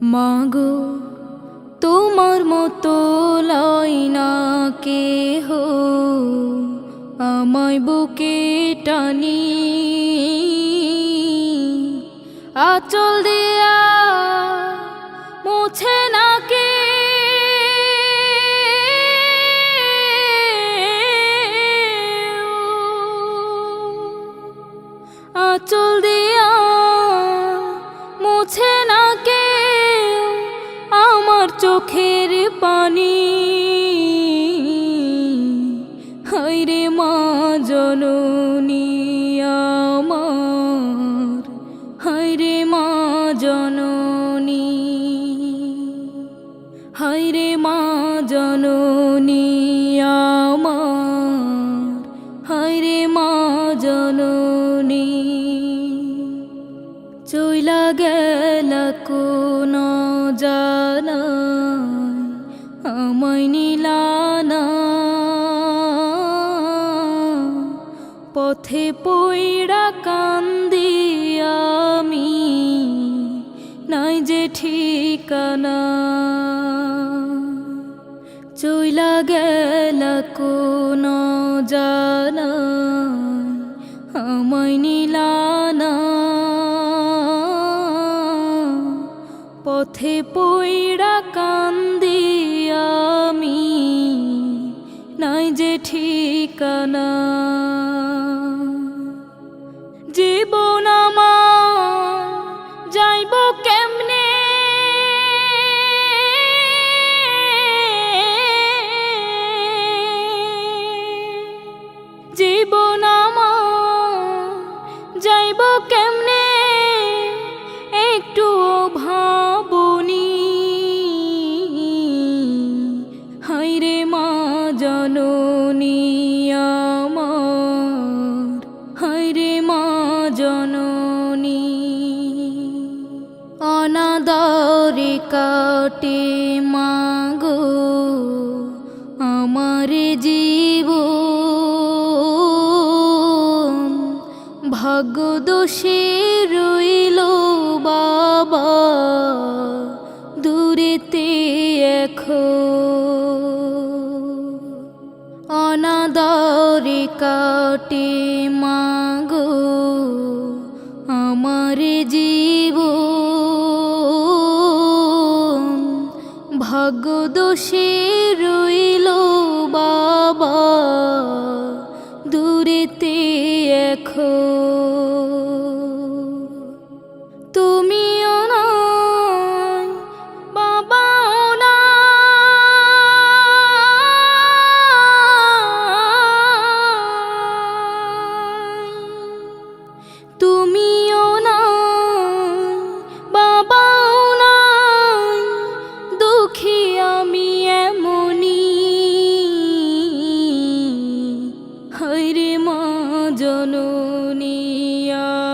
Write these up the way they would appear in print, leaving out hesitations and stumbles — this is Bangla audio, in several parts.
মাগো তোমার মতো লয় না কেহ আমায় বুকে টানি, আঁচল দিয়া মুছে না কে আঁচল দিয়া মুছে না কে আমার চোখের পানি। হায়রে মা জননী আমার, হায়রে মা জননী, হায়রে মা জননী আমার, হায়রে মা জননী। চইলা গেল কোন জানাই আমায় নিলানা, পথে পইড়া কান্দি আমি নাই যে ঠিকানা। চইলা গেল কোন জানাই আমায় নিলানা, পথে পইড়া কান্দি আমি নাই যে ঠিকানা। জীবন আমার যাইব কেমনে, জীবন আমার যাইব কেমনে একটু ভাবনি। হায়রে মা জননী আমার, হায়রে মা জননী। অনাদরে কাটে মাগো আমার জীবন, ভাগ্য দোষে রইল বাবা দূরেতে এখন। অনাদরে কাটে মাগো আমার জীবন, ভাগ্য দোষে রইল বাবা দূরেতে এখন। তুমিও নাই বাবাও নাই, তুমিও নাই বাবাও নাই, দুঃখী আমি এমনি। হায়রে মা জননী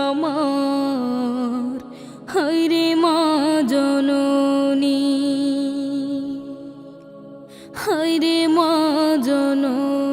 আমার, হায়রে মা জননী, হায়রে মা জননী।